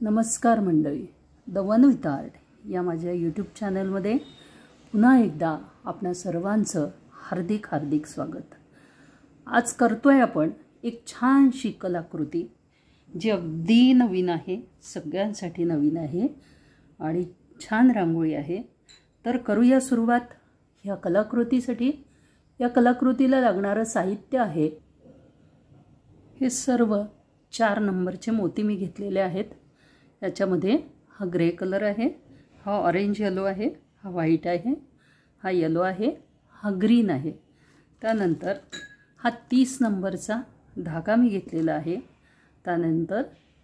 नमस्कार मंडळी, the one with art या माझ्या यूट्यूब चॅनलमध्ये पुन्हा एकदा आपणा सर्वांचं हार्दिक हार्दिक स्वागत। आज करतोय आपण एक छानशी कलाकृती जी अगदी नवीन आहे, सगळ्यांसाठी नवीन आहे आणि छान रांगोळी आहे। तर करूया सुरुवात ह्या कलाकृतीसाठी। या कलाकृतीला लागणारं साहित्य आहे हे सर्व 4 नंबरचे मोती मी घेतलेले आहेत। याच्यामध्ये हा ग्रे कलर आहे, हा ऑरेंज येलो आहे, हा व्हाईट आहे, हा येलो आहे, हा ग्रीन आहे। त्यानंतर हा 30 नंबरचा धागा मी घेतलेला आहे। त्यानंतर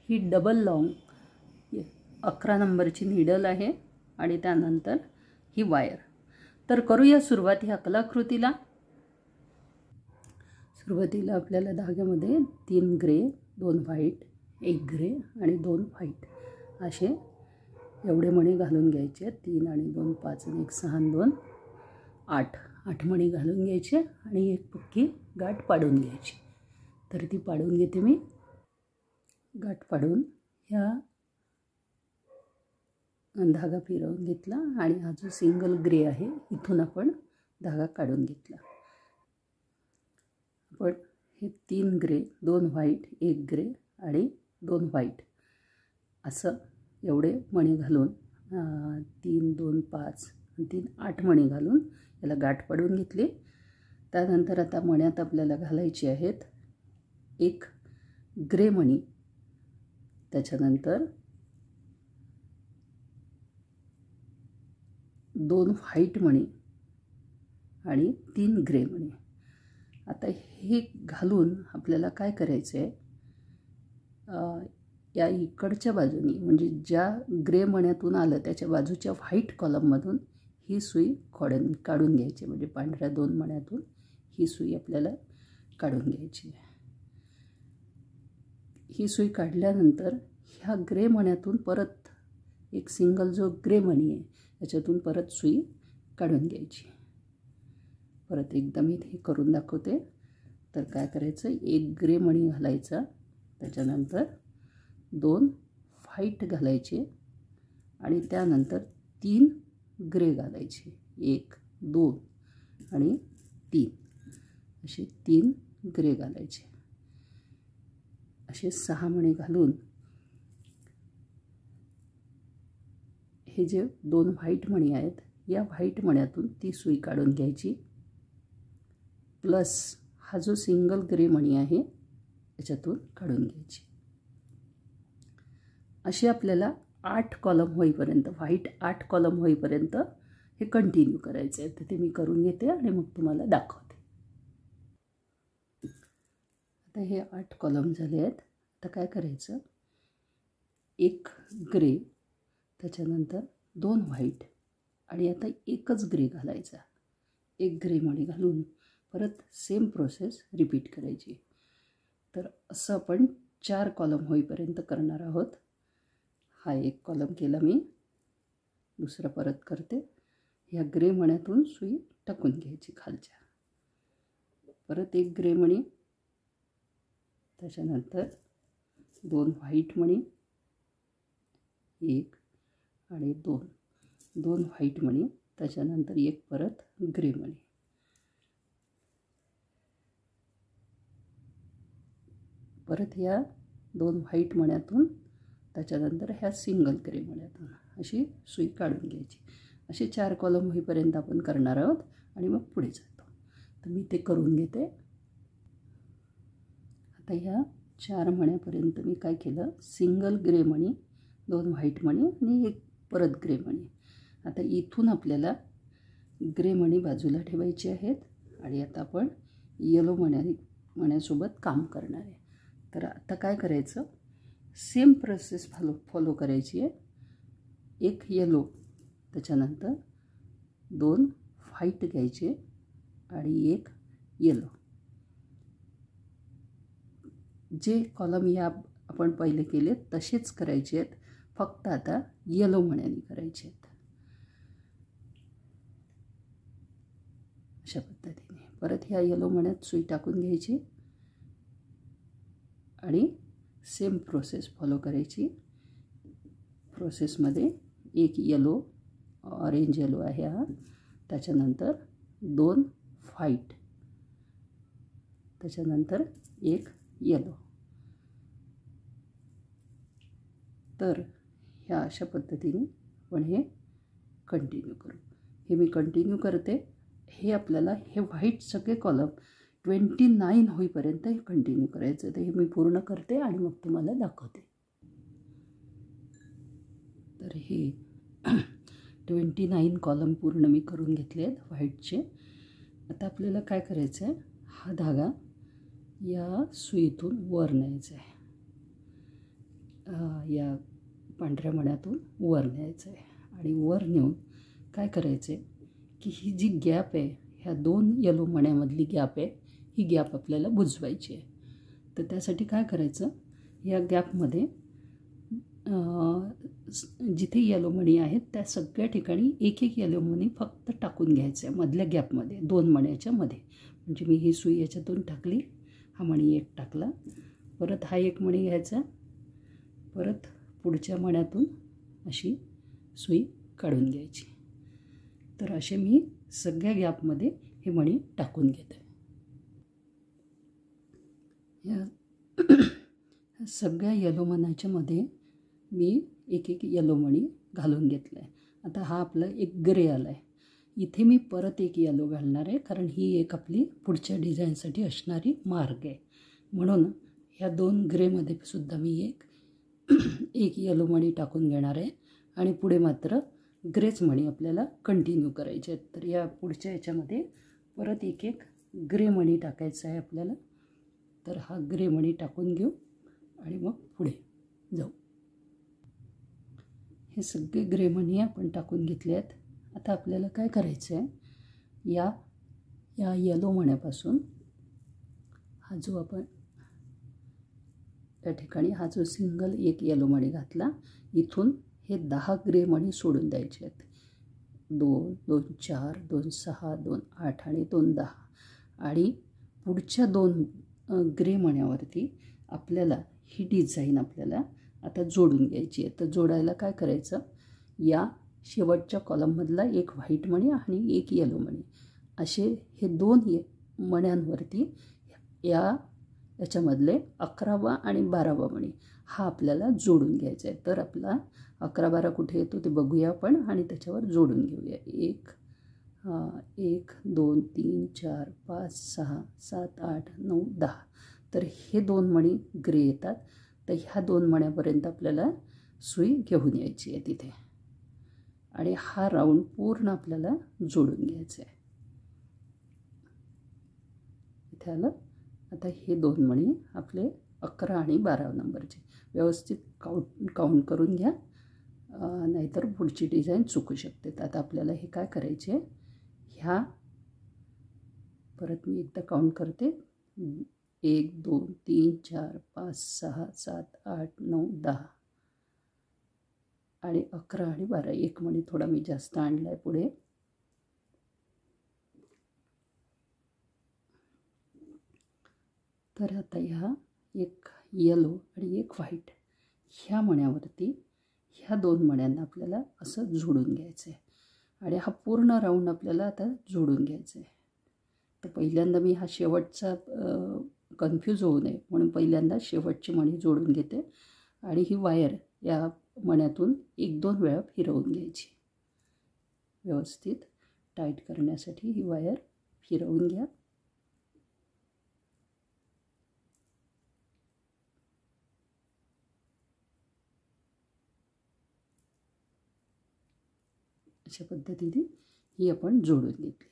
ही डबल लॉन्ग 11 नंबरची नीडल आहे आणि त्यानंतर ही वायर। तर करूया सुरुवात ह्या कलाकृतीला। सुरुवातीला आपल्याला धाग्यामध्ये 3 ग्रे, 2 व्हाईट, 1 ग्रे आणि 2 व्हाईट असे एवढे मणी घालून घ्यायचे। 3 आणि 2 5 आणि 1 6 आणि 2 8 मणी घालून घ्यायचे आणि एक पक्की गाठ पाडून घ्यायची। तर ती पाडून घेते मी। गाठ पाडून ह्या धागा फिरवून घेतला आणि हा जो सिंगल ग्रे आहे इथून आपण धागा काढून घेतला। पण हे 3 ग्रे, 2 व्हाईट, 1 ग्रे आणि 2 व्हाईट असं एवढे मणी घालून 3 2 5 आणि 3 8 मणी घालून याला गाठ पाडून घेतली। त्यानंतर आता मण्यात आपल्याला घालायचे आहेत 1 ग्रे मणी, त्याच्यानंतर 2 व्हाईट मणी आणि 3 ग्रे मणी। आता हे घालून आपल्याला काय करायचं आहे, या इकडच्या बाजूनी म्हणजे ज्या ग्रे मण्यातून आलं त्याच्या बाजूच्या व्हाईट कॉलममधून ही सुई काढून घ्यायची। म्हणजे पांढऱ्या 2 मण्यातून ही सुई आपल्याला काढून घ्यायची आहे। ही सुई काढल्यानंतर ह्या ग्रे मण्यातून परत एक सिंगल जो ग्रे मणी आहे त्याच्यातून परत सुई काढून घ्यायची। परत एकदा मी हे करून दाखवते। तर काय करायचं, 1 ग्रे मणी घालायचा, त्याच्यानंतर 2 व्हाईट घालायचे आणि त्यानंतर 3 ग्रे घालायचे। 1 2 आणि 3 असे 3 ग्रे घालायचे। असे 6 मणी घालून हे जे 2 व्हाईट मणी आहेत या व्हाईट मण्यातून ती सुई काढून घ्यायची, प्लस हा जो सिंगल ग्रे मणी आहे याच्यातून काढून घ्यायची। असे आपल्याला 8 कॉलम होईपर्यंत, व्हाईट 8 कॉलम होईपर्यंत हे कंटिन्यू करायचे आहे। तर ते मी करून घेते आणि मग तुम्हाला दाखवते। आता हे 8 कॉलम झाले आहेत। आता काय करायचं, 1 ग्रे, त्याच्यानंतर 2 व्हाईट आणि आता एकच ग्रे घालायचा। 1 ग्रे मणी घालून परत सेम प्रोसेस रिपीट करायची। तर असं आपण 4 कॉलम होईपर्यंत करणार आहोत। हा 1 कॉलम केला मी, दुसरा परत करते। ह्या ग्रे मण्यातून सुई टाकून घ्यायची खालच्या, परत 1 ग्रे मणी, त्याच्यानंतर 2 व्हाईट मणी, 1 आणि 2 व्हाईट मणी, त्याच्यानंतर 1 परत ग्रे मणी, परत ह्या 2 व्हाईट मण्यातून, त्याच्यानंतर ह्या सिंगल ग्रे मण्यातून अशी सुई काढून घ्यायची। असे 4 कॉलम होईपर्यंत आपण करणार आहोत आणि मग पुढे जातो। तर मी ते करून घेते। आता ह्या 4 मण्यापर्यंत मी काय केलं, सिंगल ग्रे मणी, 2 व्हाईट मणी आणि 1 परत ग्रे मणी। आता इथून आपल्याला ग्रे मणी बाजूला ठेवायचे आहेत आणि आता आपण येलो मण्यासोबत काम करणार आहे। तर आता काय करायचं, सेम प्रोसेस फॉलो करायची आहे। 1 येलो, त्याच्यानंतर 2 व्हाईट घ्यायचे आणि 1 येलो। जे कॉलम या आपण पहिले केले तसेच करायचे आहेत, फक्त आता येलो मण्याने करायचे आहेत। अशा पद्धतीने परत ह्या येलो मण्यात सुई टाकून घ्यायची आणि सेम प्रोसेस फॉलो करायची। प्रोसेसमध्ये एक येलो, ऑरेंज येलो आहे हा, त्याच्यानंतर 2 व्हाईट, त्याच्यानंतर एक येलो. तर ह्या अशा पद्धतीने आपण हे कंटिन्यू करू. हे मी कंटिन्यू करते. हे आपल्याला हे व्हाईट सगळे कॉलम 29 होईपर्यंत हे कंटिन्यू करायचं. तर हे मी पूर्ण करते आणि मग तुम्हाला दाखवते. तर हे 29 कॉलम पूर्ण मी करून घेतले आहेत व्हाईटचे. आता आपल्याला काय करायचं आहे, हा धागा या सुईतून वर न्यायचा आहे, या पांढऱ्या मण्यातून वर न्यायचं आहे. आणि वर नेऊन काय करायचं आहे की ही जी गॅप आहे, ह्या 2 येलो मण्यामधली गॅप आहे, ही गॅप आपल्याला बुजवायची आहे. तर त्यासाठी काय करायचं, या गॅपमध्ये जिथे येलो मणी आहेत त्या सगळ्या ठिकाणी एक एक येलो मणी फक्त टाकून घ्यायचं आहे मधल्या गॅपमध्ये, 2 मण्याच्या मध्ये. म्हणजे मी ही सुई याच्यातून टाकली, हा मणी एक टाकला, परत हा एक मणी घ्यायचा, परत पुढच्या मण्यातून अशी सुई काढून घ्यायची. तर असे मी सगळ्या गॅपमध्ये हे मणी टाकून घेते. या सगळ्या येलो मण्याच्या मध्ये मी एक एक येलो मणी घालून घेतला आहे. आता हा आपला एक ग्रे आला आहे. इथे मी परत एक येलो घालणार आहे, कारण ही एक आपली पुढच्या डिझाईनसाठी असणारी मार्ग आहे. म्हणून ह्या 2 ग्रेमध्ये सुद्धा मी एक येलो मणी टाकून घेणार आहे आणि पुढे मात्र ग्रेच मणी आपल्याला कंटिन्यू करायचे आहेत. तर या पुढच्या याच्यामध्ये परत एक एक ग्रे मणी टाकायचा आहे आपल्याला. तर हा ग्रे मणी टाकून घेऊ आणि मग पुढे जाऊ. हे सगळे ग्रे मणी आपण टाकून घेतले आहेत. आता आपल्याला काय करायचं आहे, या येलो मण्यापासून हा जो आपण त्या ठिकाणी हा जो सिंगल एक येलो मणी घातला, इथून हे 10 ग्रे मणी सोडून द्यायचे आहेत. 2, 2, 4, 2, 6, 2, 8 आणि 2, 10. आणि पुढच्या 2 ग्रे मण्यावरती आपल्याला ही डिझाईन आपल्याला आता जोडून घ्यायची आहे. तर जोडायला काय करायचं, या शेवटच्या कॉलममधला एक व्हाईट मणी आणि एक येलो मणी, असे हे 2 मण्यांवरती याच्यामधले 11वा आणि 12वा मणी हा आपल्याला जोडून घ्यायचा आहे. तर आपला 11, 12 कुठे येतो ते बघूया आपण आणि त्याच्यावर जोडून घेऊया. 1, 2, 3, 4, 5, 6, 7, 8, 9, 10. तर हे 2 मणी ग्रे येतात. तर ह्या 2 मण्यापर्यंत आपल्याला सुई घेऊन यायची आहे तिथे आणि हा राऊंड पूर्ण आपल्याला जोडून घ्यायचा आहे. इथे आलं. आता हे 2 मणी आपले 11 आणि 12 नंबरचे व्यवस्थित काउंट करून घ्या, नाहीतर पुढची डिझाईन चुकू शकते. तर आता आपल्याला हे काय करायचे आहे, ह्या परत मी एकदा काउंट करते, 1, 2, 3, 4, 5, 6, 7, 8, 9, 10 आणि 11 आणि 12. एक मणी थोडा मी जास्त आणला आहे पुढे. तर आता ह्या एक येलो आणि एक व्हाईट ह्या मण्यावरती ह्या 2 मण्यांना आपल्याला असं जोडून घ्यायचं आहे आणि हा पूर्ण राऊंड आपल्याला आता जोडून घ्यायचा आहे. तर पहिल्यांदा मी हा शेवटचा कन्फ्यूज होऊ नये म्हणून पहिल्यांदा शेवटची मणी जोडून घेते आणि ही वायर या मण्यातून 1-2 वेळा फिरवून घ्यायची. व्यवस्थित टाईट करण्यासाठी ही वायर फिरवून घ्या. अशा पद्धतीने ही आपण जोडून घेतली.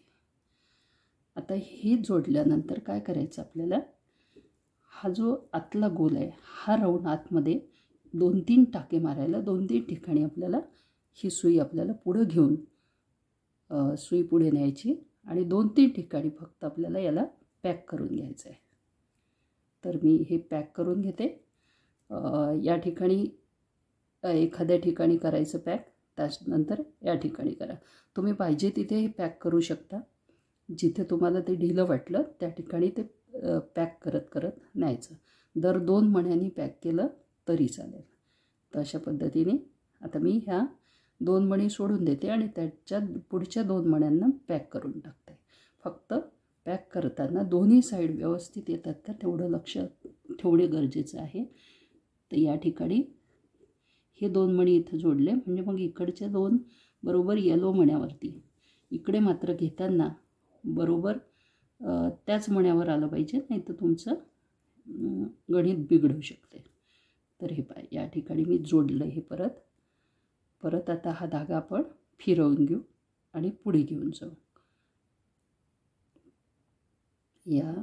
आता हे जोडल्यानंतर काय करायचं आपल्याला, हा जो आतला गोल आहे हा राऊंड आतमध्ये 2-3 टाके मारायला 2-3 ठिकाणी आपल्याला ही सुई आपल्याला पुढं घेऊन सुई पुढे न्यायची आणि 2-3 ठिकाणी फक्त आपल्याला याला पॅक करून घ्यायचं आहे. तर मी हे पॅक करून घेते. या ठिकाणी एखाद्या ठिकाणी करायचं पॅक, त्यानंतर या ठिकाणी करा. तुम्ही पाहिजे तिथे हे पॅक करू शकता. जिथे तुम्हाला ते ढिलं वाटलं त्या ठिकाणी ते पॅक करत करत न्यायचं. दर 2 मण्यांनी पॅक केलं तरी चालेल. तर अशा पद्धतीने आता मी ह्या 2 मणी सोडून देते आणि त्याच्या पुढच्या 2 मण्यांना पॅक करून टाकते. फक्त पॅक करताना दोन्ही साईड व्यवस्थित येतात का तेवढं लक्ष ठेवणे गरजेचं आहे. तर या ठिकाणी हे 2 मणी इथं जोडले म्हणजे मग इकडच्या 2 बरोबर येलो मण्यावरती, इकडे मात्र घेताना बरोबर त्याच मण्यावर आलं पाहिजे, नाही तर तुमचं गणित बिघडू शकते. तर हे पाय या ठिकाणी मी जोडलं हे परत आता हा धागा आपण फिरवून घेऊ आणि पुढे घेऊन जाऊ. या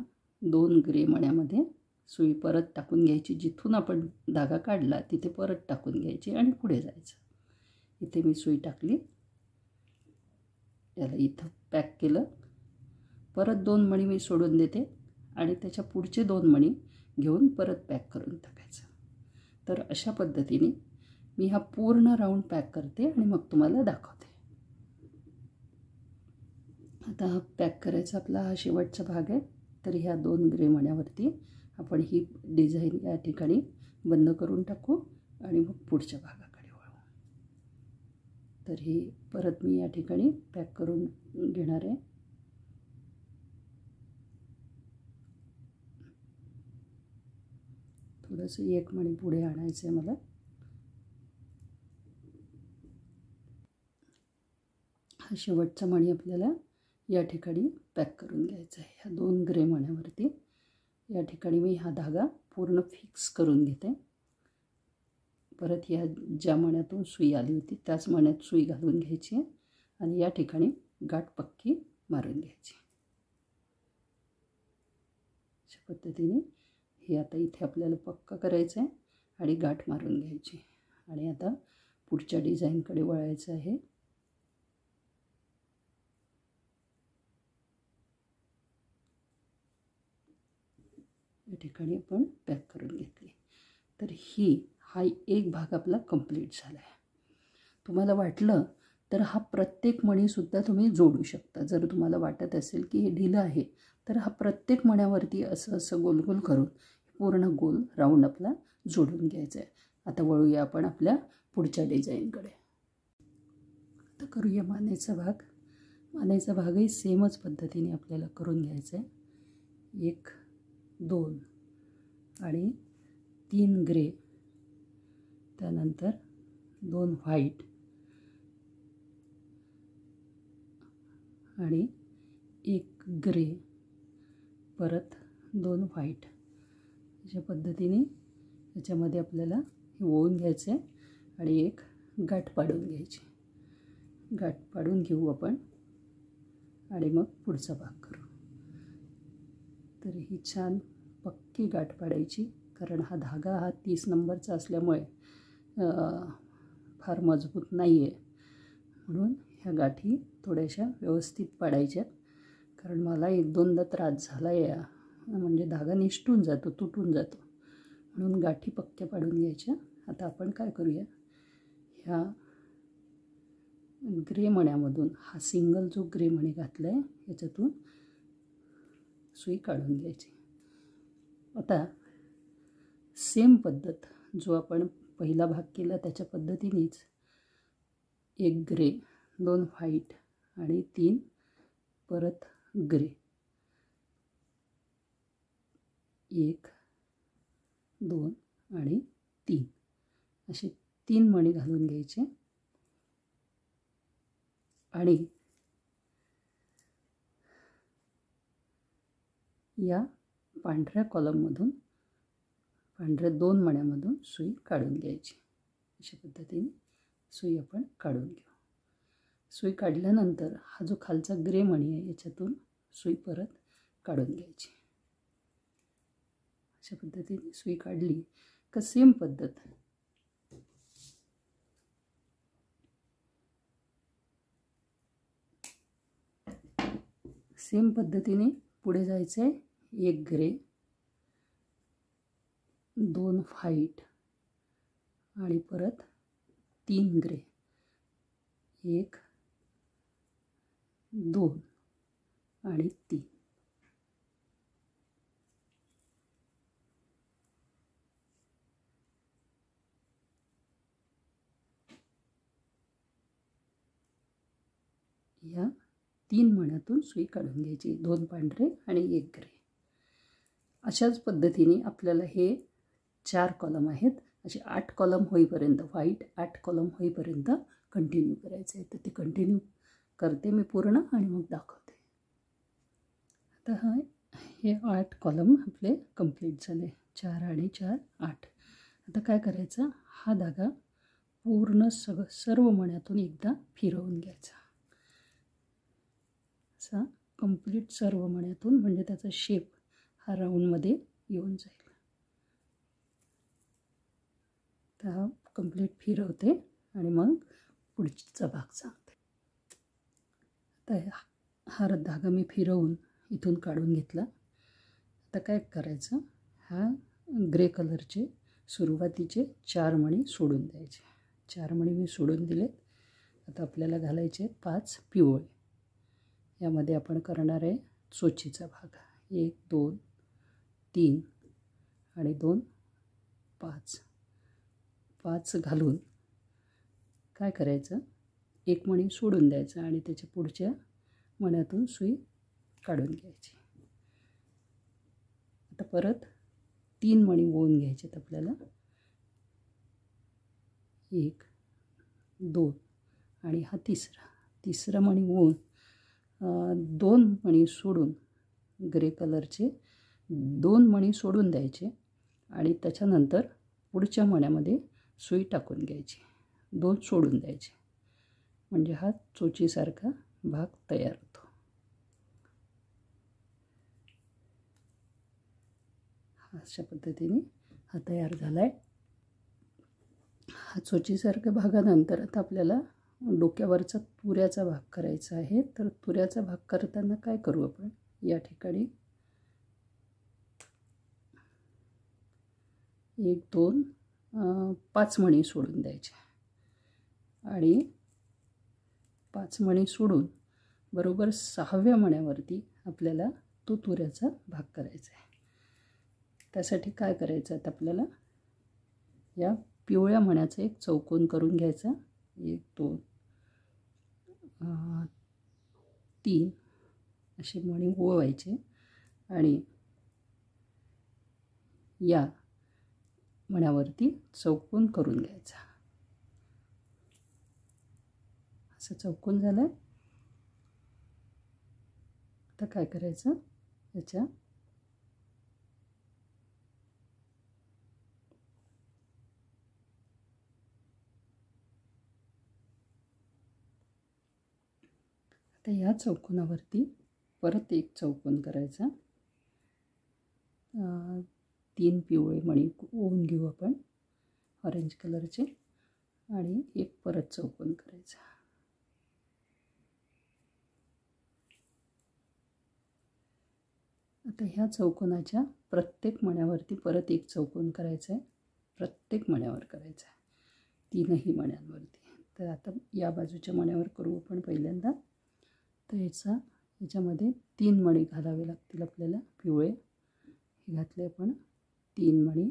2 ग्रे मण्यामध्ये सुई परत टाकून घ्यायची, जिथून आपण धागा काढला तिथे परत टाकून घ्यायची आणि पुढे जायचं. इथे मी सुई टाकली, याला इथं पॅक केलं. परत 2 मणी मी सोडून देते आणि त्याच्या पुढचे 2 मणी घेऊन परत पॅक करून टाकायचं. तर अशा पद्धतीने मी हा पूर्ण राऊंड पॅक करते आणि मग तुम्हाला दाखवते. आता हा पॅक करायचा आपला हा शेवटचा भाग आहे. तर ह्या 2 ग्रे मण्यावरती आपण ही डिझाईन या ठिकाणी बंद करून टाकू आणि मग पुढच्या भागाकडे वळू. तर ही परत मी या ठिकाणी पॅक करून घेणार आहे. थोडंसं 1 मणी पुढे आणायचं आहे मला. हा शेवटचा मणी आपल्याला या ठिकाणी पॅक करून घ्यायचा आहे. ह्या 2 ग्रे मण्यावरती या ठिकाणी मी हा धागा पूर्ण फिक्स करून घेते. परत ह्या ज्या मण्यातून सुई आली होती त्याच मण्यात सुई घालून घ्यायची आणि या ठिकाणी गाठ पक्की मारून घ्यायची. अशा पद्धतीने हे आता इथे आपल्याला पक्का करायचं आहे आणि गाठ मारून घ्यायची. आणि आता पुढच्या डिझाईनकडे वळायचं आहे. या ठिकाणी आपण पॅक करून घेतली. तर हा एक भाग आपला कंप्लीट झाला आहे. तुम्हाला वाटलं तर हा प्रत्येक मणीसुद्धा तुम्ही जोडू शकता. जर तुम्हाला वाटत असेल की हे ढिलं आहे तर हा प्रत्येक मण्यावरती असं गोल गोल करून पूर्ण गोल राऊंड आपला जोडून घ्यायचा आहे. आता वळूया आपण आपल्या पुढच्या डिझाईनकडे. आता करूया मानेचा भाग. मानेचा भागही सेमच पद्धतीने आपल्याला करून घ्यायचा आहे. 1 2 आणि 3 ग्रे, त्यानंतर 2 व्हाईट आणि 1 ग्रे, परत 2 व्हाईट. अशा पद्धतीने याच्यामध्ये आपल्याला हे ओवून घ्यायचं आहे आणि एक गाठ पाडून घ्यायची. गाठ पाडून घेऊ आपण आणि मग पुढचा भाग करू. तर ही छान पक्की गाठ पाडायची, कारण हा धागा हा 30 नंबरचा असल्यामुळे फार मजबूत नाही आहे. म्हणून ह्या गाठी थोड्याशा व्यवस्थित पाडायच्यात. कारण मला 1-2दा त्रास झाला या, म्हणजे धागा निसटून जातो, तुटून जातो. म्हणून गाठी पक्क्या पाडून घ्यायच्या. आता आपण काय करूया, ह्या ग्रे मण्यामधून हा सिंगल जो ग्रे मणी घातला आहे याच्यातून सुई काढून घ्यायची. आता सेम पद्धत जो आपण पहिला भाग केला त्याच्या पद्धतीनेच 1 ग्रे, 2 व्हाईट आणि 3 परत ग्रे, 1 2 आणि 3 असे 3 मणी घालून घ्यायचे. आणि या पांढऱ्या कॉलममधून, पांढऱ्या 2 मण्यामधून सुई काढून घ्यायची. अशा पद्धतीने सुई आपण काढून घेऊ. सुई काढल्यानंतर हा जो खालचा ग्रे मणी आहे याच्यातून सुई परत काढून घ्यायची. अशा पद्धतीने सुई काढली का सेम पद्धत सेम पद्धतीने पुढे जायचं आहे. 1 ग्रे, 2 व्हाईट आणि परत 3 ग्रे, 1 2 आणि 3. या 3 मण्यातून सुई काढून घ्यायची, 2 पांढरे आणि 1 ग्रे. अशाच पद्धतीने आपल्याला हे 4 कॉलम आहेत, असे 8 कॉलम होईपर्यंत, व्हाईट 8 कॉलम होईपर्यंत कंटिन्यू करायचं आहे. तर ते कंटिन्यू करते मी पूर्ण आणि मग दाखवते. आता हे 8 कॉलम आपले कंप्लीट झाले, 4 आणि 4 8. आता काय करायचं, हा धागा पूर्ण सर्व मण्यातून एकदा फिरवून घ्यायचा, असा कंप्लीट सर्व मण्यातून, म्हणजे त्याचा शेप हा राऊंडमध्ये येऊन जाईल. तर हा कंप्लीट फिरवते आणि मग पुढचा भाग सांगते. तर हा धागा मी फिरवून इथून काढून घेतला. आता काय करायचं, हा ग्रे कलरचे सुरुवातीचे 4 मणी सोडून द्यायचे. 4 मणी मी सोडून दिलेत. आता आपल्याला घालायचे 5 पिवळे. यामध्ये आपण करणार आहे चोचीचा भाग. 1 2 3 आणि 2 5. 5 घालून काय करायचं, 1 मणी सोडून द्यायचं आणि त्याच्या पुढच्या मण्यातून सुई काढून घ्यायची. आता परत 3 मणी ओवून घ्यायचेत आपल्याला. 1 2 आणि हा तिसरा मणी ओवून 2 मणी सोडून, ग्रे कलरचे 2 मणी सोडून द्यायचे आणि त्याच्यानंतर पुढच्या मण्यामध्ये सुई टाकून घ्यायची. 2 सोडून द्यायचे, म्हणजे हा चोचीसारखा भाग तयार होतो. अशा पद्धतीने हा तयार झाला आहे. हा चोचीसारख्या भागानंतर आता आपल्याला डोक्यावरचा तुऱ्याचा भाग करायचा आहे. तर तुऱ्याचा भाग करताना काय करू आपण, या ठिकाणी 1 2 5 मणी सोडून द्यायचे आणि 5 मणी सोडून बरोबर 6व्या मण्यावरती आपल्याला तो तुऱ्याचा भाग करायचा आहे. त्यासाठी काय करायचं, आता आपल्याला या पिवळ्या मण्याचा एक चौकोन करून घ्यायचा. 1 2 3 असे मणी ओवायचे आणि या मण्यावरती चौकोन करून घ्यायचा. असं चौकोन झालं. आता काय करायचं, याच्या आता या चौकोनावरती परत एक चौकोन करायचा. 3 पिवळे मणी ओवून घेऊ आपण ऑरेंज कलरचे आणि एक परत चौकोन करायचा. आता ह्या चौकोनाच्या प्रत्येक मण्यावरती परत एक चौकोन करायचा आहे. प्रत्येक मण्यावर करायचा आहे, 3ही मण्यांवरती. तर आता या बाजूच्या मण्यावर करू आपण पहिल्यांदा. तर याच्यामध्ये 3 मणी घालावे लागतील आपल्याला पिवळे. हे घातले आपण 3 मणी.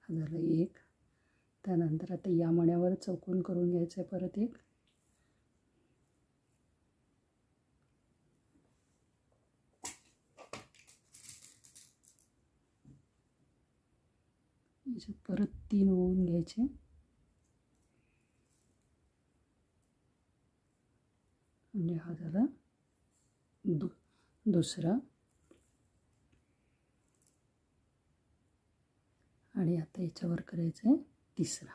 हा झाला 1. त्यानंतर आता या मण्यावर चौकोन करून घ्यायचं आहे परत एक. याच्यात परत 3 ओवून घ्यायचे. म्हणजे हा झाला दुसरा. आणि आता याच्यावर करायचं आहे तिसरा.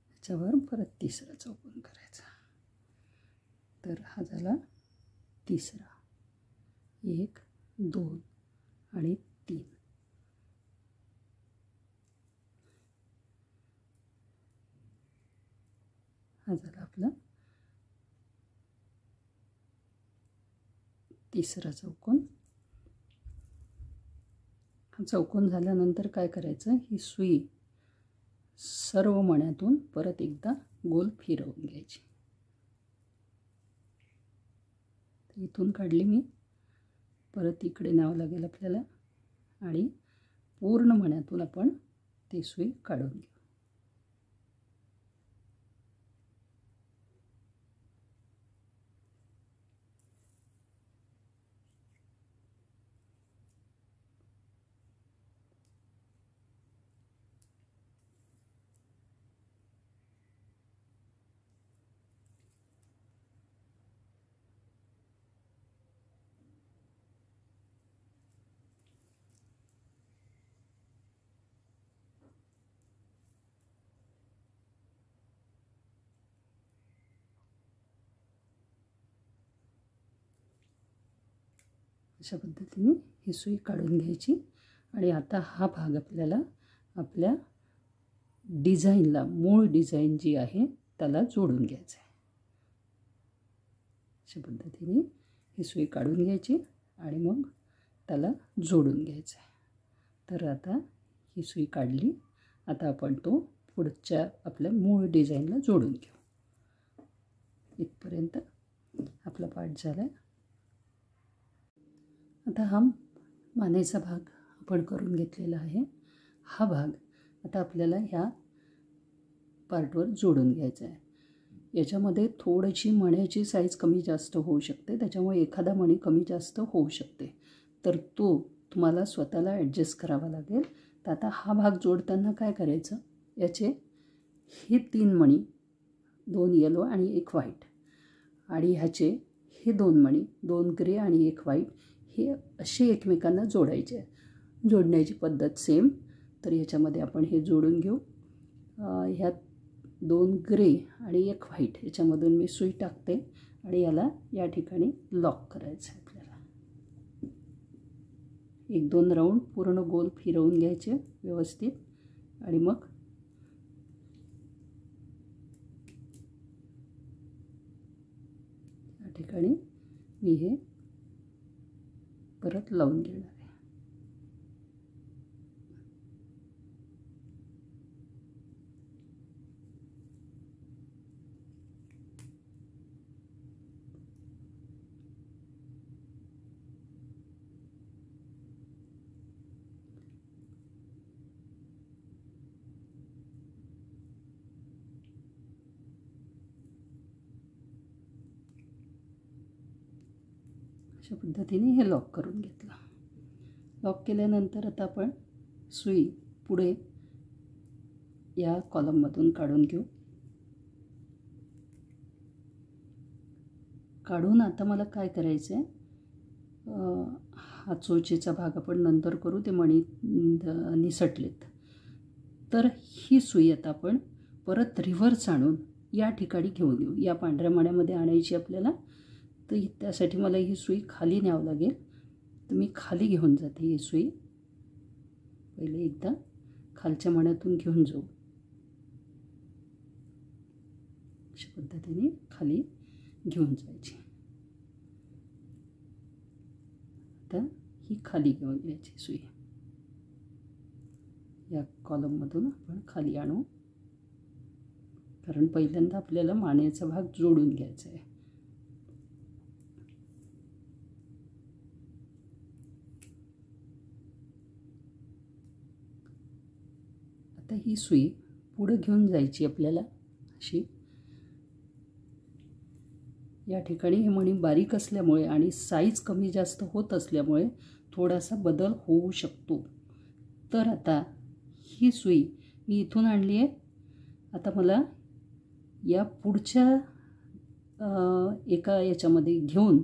याच्यावर परत तिसरा चौकोन करायचा. तर हा झाला तिसरा. 1 2 आणि 3. हा झाला आपला तिसरा चौकोन. हा चौकोन झाल्यानंतर काय करायचं, ही सुई सर्व मण्यातून परत एकदा गोल फिरवून घ्यायची. इथून काढली मी, परत इकडे न्यावं लागेल आपल्याला आणि पूर्ण मण्यातून आपण ती सुई काढून घेऊ. अशा पद्धतीने ही सुई काढून घ्यायची आणि आता हा भाग आपल्याला आपल्या डिझाईनला, मूळ डिझाईन जी आहे त्याला जोडून घ्यायचं आहे. अशा पद्धतीने ही सुई काढून घ्यायची आणि मग त्याला जोडून घ्यायचं आहे. तर आता ही सुई काढली. आता आपण तो पुढच्या आपल्या मूळ डिझाईनला जोडून घेऊ. इथपर्यंत आपला पार्ट झाला आहे. आता हा मानेचा भाग आपण करून घेतलेला आहे. हा भाग आता आपल्याला ह्या पार्टवर जोडून घ्यायचा आहे. याच्यामध्ये थोडीशी मण्याची साईज कमी जास्त होऊ शकते, त्याच्यामुळे एखादा मणी कमी जास्त होऊ शकते, तर तो तुम्हाला स्वतःला ॲडजस्ट करावा लागेल. तर आता हा भाग जोडताना काय करायचं, याचे हे 3 मणी, 2 येलो आणि 1 व्हाईट, आणि ह्याचे हे 2 मणी, 2 ग्रे आणि 1 व्हाईट, हे असे एकमेकांना जोडायचे आहे. जोडण्याची पद्धत सेम. तर याच्यामध्ये आपण हे जोडून घेऊ. ह्यात 2 ग्रे आणि 1 व्हाईट याच्यामधून मी सुई टाकते आणि याला या ठिकाणी लॉक करायचं आहे आपल्याला. 1-2 राऊंड पूर्ण गोल फिरवून घ्यायचे व्यवस्थित आणि मग या ठिकाणी मी हे परत लावून घेणार आहे. अशा पद्धतीने हे लॉक करून घेतलं. लॉक केल्यानंतर आता आपण सुई पुढे या कॉलममधून काढून घेऊ. काढून आता मला काय करायचं आहे, हा चोचीचा भाग आपण नंतर करू, ते मणी निसटलेत. तर ही सुई आता आपण परत रिव्हर्स आणून या ठिकाणी घेऊन येऊ. या पांढऱ्या मण्यामध्ये आणायची आपल्याला. तर त्यासाठी मला ही सुई खाली न्यावं लागेल. तर मी खाली घेऊन जाते ही सुई. पहिले एकदा खालच्या मण्यातून घेऊन जाऊ. अशा पद्धतीने खाली घेऊन जायची. आता ही खाली घेऊन घ्यायची सुई. या कॉलममधून आपण खाली आणू, कारण पहिल्यांदा आपल्याला मानेचा भाग जोडून घ्यायचा आहे. आता ही सुई पुढे घेऊन जायची आपल्याला अशी. या ठिकाणी हे मणी बारीक असल्यामुळे आणि साईज कमी जास्त होत असल्यामुळे थोडासा बदल होऊ शकतो. तर आता ही सुई मी इथून आणली आहे. आता मला या पुढच्या एका याच्यामध्ये घेऊन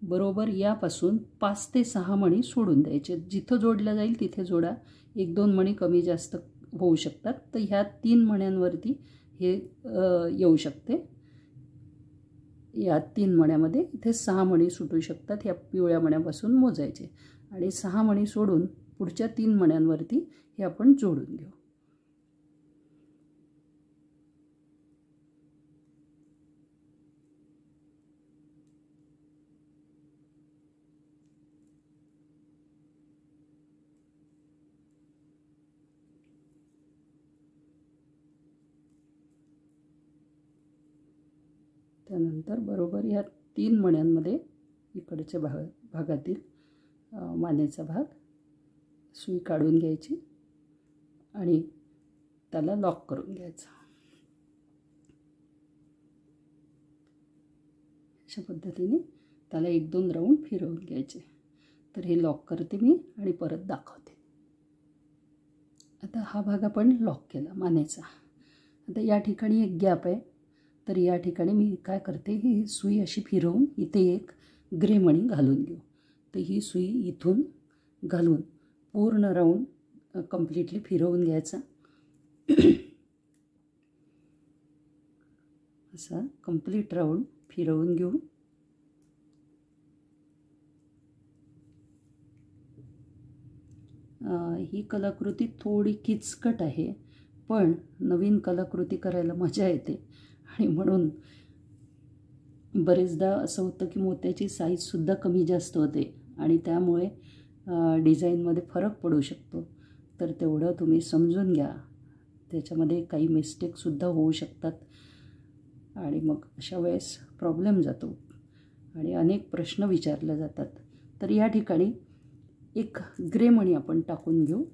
बरोबर यापासून 5 ते 6 मणी सोडून द्यायचे. जिथं जोडलं जाईल तिथे जोडा. 1-2 मणी कमी जास्त होऊ शकतात. तर ह्या 3 मण्यांवरती हे येऊ शकते. या 3 मण्यामध्ये इथे 6 मणी सुटू शकतात. ह्या पिवळ्या मण्यापासून मोजायचे आणि 6 मणी सोडून पुढच्या 3 मण्यांवरती हे आपण जोडून घेऊ. त्यानंतर बरोबर या 3 मण्यांमध्ये इकडच्या भागातील मानेचा भाग सुई काढून घ्यायची आणि त्याला लॉक करून घ्यायचं. अशा पद्धतीने त्याला 1-2 राऊंड फिरवून घ्यायचे. तर हे लॉक करते मी आणि परत दाखवते. आता हा भाग आपण लॉक केला मानेचा. आता या ठिकाणी एक गॅप आहे, तर या ठिकाणी मी काय करते, ही सुई अशी फिरवून इथे एक ग्रे मणी घालून घेऊ. तर ही सुई इथून घालून पूर्ण राऊंड कंप्लीटली फिरवून घ्यायचा. असा कंप्लीट राऊंड फिरवून घेऊ. ही कलाकृती थोडी किचकट आहे, पण नवीन कलाकृती करायला मजा येते आणि म्हणून बरेचदा असं होतं की मोत्याची साईजसुद्धा कमी जास्त होते आणि त्यामुळे डिझाईनमध्ये फरक पडू शकतो. तर तेवढं तुम्ही समजून घ्या. त्याच्यामध्ये काही मिस्टेकसुद्धा होऊ शकतात आणि मग अशा वेळेस प्रॉब्लेम जातो आणि अनेक प्रश्न विचारले जातात. तर या ठिकाणी एक ग्रे मणी आपण टाकून घेऊ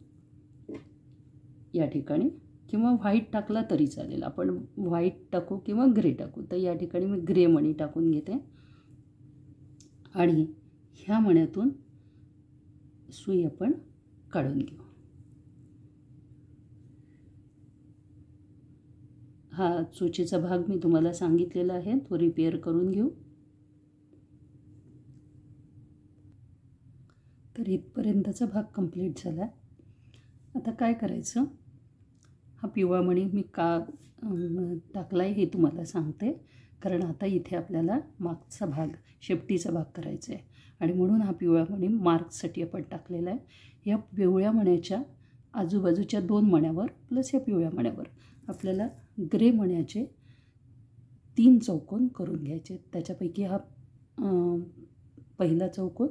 या ठिकाणी, किंवा व्हाईट टाकला तरी चालेल. आपण व्हाईट टाकू किंवा ग्रे टाकू. तर या ठिकाणी मी ग्रे मणी टाकून घेते आणि ह्या मण्यातून सुई आपण काढून घेऊ. हा चोचीचा भाग मी तुम्हाला सांगितलेला आहे, तो रिपेअर करून घेऊ. तर इथपर्यंतचा भाग कंप्लीट झाला. आता काय करायचं, हा पिवळा मणी मी का टाकला आहे हे तुम्हाला सांगते. कारण आता इथे आपल्याला मागचा भाग, शेपटीचा भाग करायचा आहे आणि म्हणून हा पिवळा मणी मार्कसाठी आपण टाकलेला आहे. या पिवळ्या मण्याच्या आजूबाजूच्या 2 मण्यावर प्लस या पिवळ्या मण्यावर आपल्याला ग्रे मण्याचे 3 चौकोन करून घ्यायचे. त्याच्यापैकी हा पहिला चौकोन,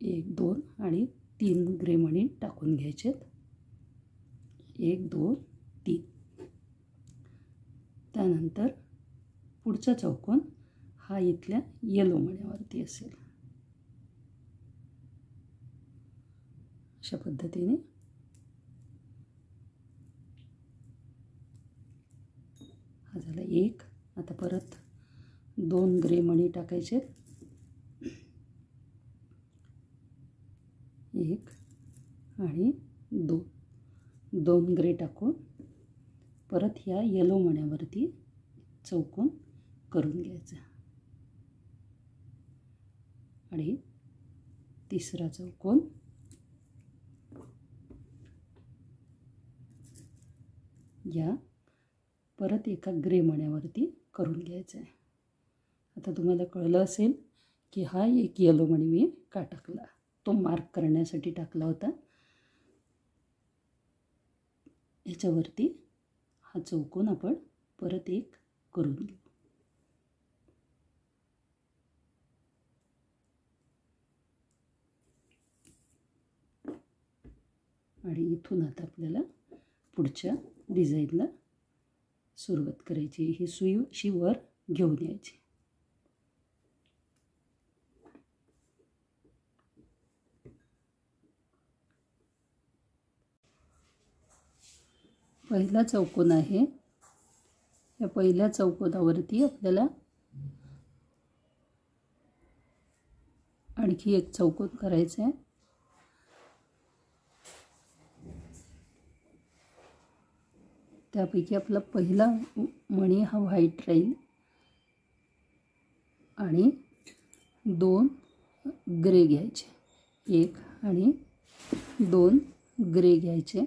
1 2 आणि 3 ग्रे मणी टाकून घ्यायचेत. 1 2 3. त्यानंतर पुढचा चौकोन हा इथल्या येलो मण्यावरती असेल. अशा पद्धतीने हा झाला 1. आता परत 2 ग्रे मणी टाकायचे. 1 आणि 2. 2 ग्रे टाकून परत ह्या येलो मण्यावरती चौकोन करून घ्यायचा आणि तिसरा चौकोन या परत एका ग्रे मण्यावरती करून घ्यायचा आहे. आता तुम्हाला कळलं असेल की हा एक येलो मणी मी का टाकला, तो मार्क करण्यासाठी टाकला होता. याच्यावरती हा चौकोन आपण परत एक करून घेऊ. आणि इथून आता आपल्याला पुढच्या डिझाईनला सुरुवात करायची. ही सुई अशी वर घेऊन यायची. पहिला चौकोन आहे, या पहिल्या चौकोनावरती आपल्याला आणखी एक चौकोन करायचा आहे. त्यापैकी आपला पहिला मणी हा व्हाईट राहील आणि 2 ग्रे घ्यायचे. 1 आणि 2 ग्रे घ्यायचे.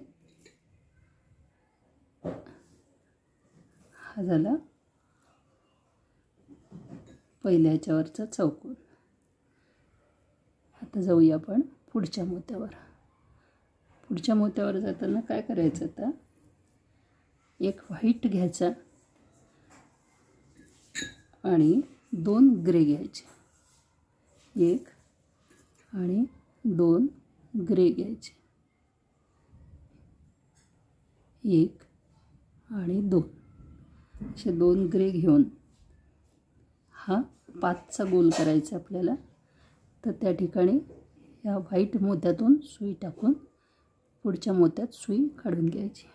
हा झाला पहिल्या ह्याच्यावरचा चौकोन. आता जाऊया आपण पुढच्या मोत्यावर. पुढच्या मोत्यावर जाताना काय करायचं, आता एक व्हाईट घ्यायचा आणि 2 ग्रे घ्यायचे. 1 आणि 2 ग्रे घ्यायचे. 1 आणि 2 असे 2 ग्रे घेऊन हा 5चा गोल करायचा आपल्याला. तर त्या ठिकाणी या व्हाईट मोत्यातून सुई टाकून पुढच्या मोत्यात सुई काढून घ्यायची.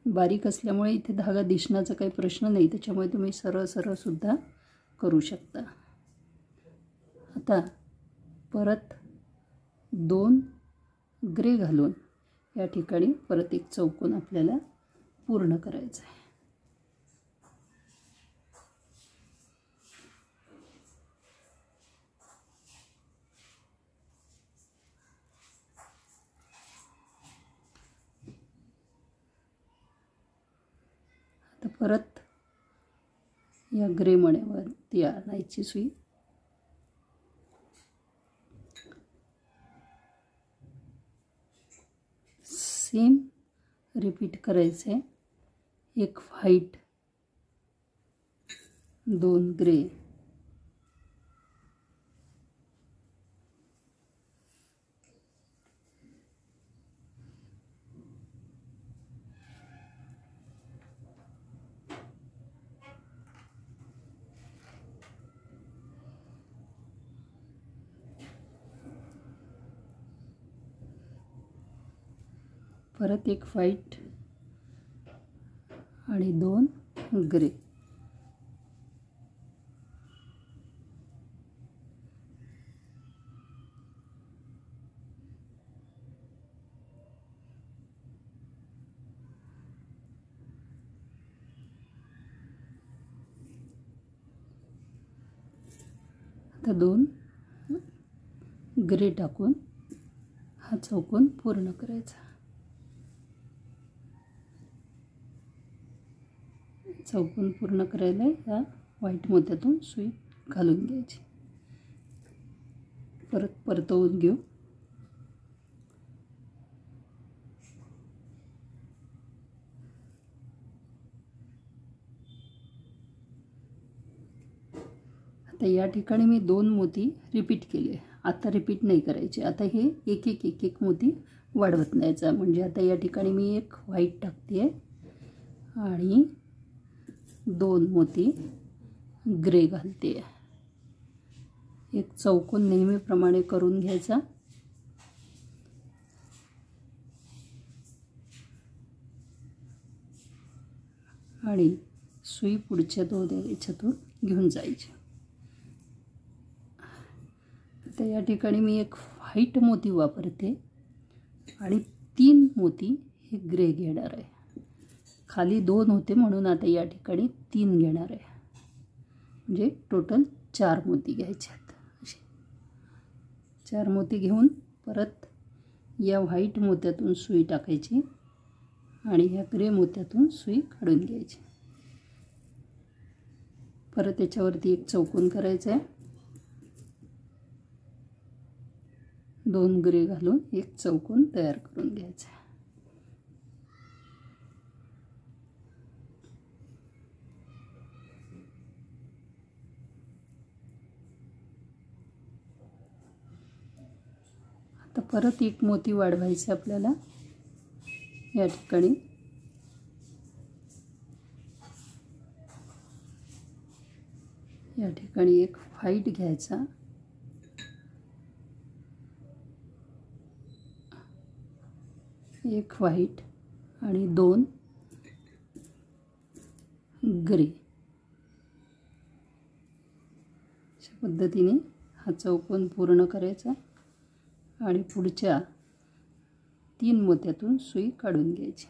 बारीक असल्यामुळे इथे धागा दिसण्याचा काही प्रश्न नाही, त्याच्यामुळे तुम्ही सरळ सरळ सुद्धा करू शकता. आता परत 2 ग्रे घालून या ठिकाणी परत एक चौकोन आपल्याला पूर्ण करायचा आहे. आता परत या ग्रे मण्यावरती आणायची सुई. सेम रिपीट करायचं आहे. एक व्हाईट, 2 ग्रे, परत एक व्हाईट आणि 2 ग्रे. आता 2 ग्रे टाकून हा चौकोन पूर्ण करायचा. चौकोन पूर्ण करायला या व्हाईट मोत्यातून सुई घालून घ्यायची. परत परतवून घेऊ. आता या ठिकाणी मी 2 मोती रिपीट केले. आता रिपीट नाही करायचे. आता हे एक एक एक एक मोती वाढवत न्यायचा. म्हणजे आता या ठिकाणी मी एक व्हाईट टाकते आणि 2 मोती ग्रे घालते. एक चौकोन नेहमीप्रमाणे करून घ्यायचा आणि सुई पुढच्या 2 याच्यातून घेऊन जायची. तर या ठिकाणी मी एक व्हाईट मोती वापरते आणि 3 मोती हे ग्रे घेणार आहे. खाली 2 होते म्हणून आता या ठिकाणी 3 घेणार आहे. म्हणजे टोटल 4 मोती घ्यायचे आहेत. असे 4 मोती घेऊन परत या व्हाईट मोत्यातून सुई टाकायची आणि ह्या ग्रे मोत्यातून सुई काढून घ्यायची. परत याच्यावरती एक चौकोन करायचा आहे. 2 ग्रे घालून एक चौकोन तयार करून घ्यायचा आहे. आता परत एक मोती वाढवायचा आपल्याला. या ठिकाणी एक व्हाईट घ्यायचा, एक व्हाईट आणि 2 ग्रे. अशा पद्धतीने हा चौकोन पूर्ण करायचा आणि पुढच्या 3 मोत्यातून सुई काढून घ्यायची.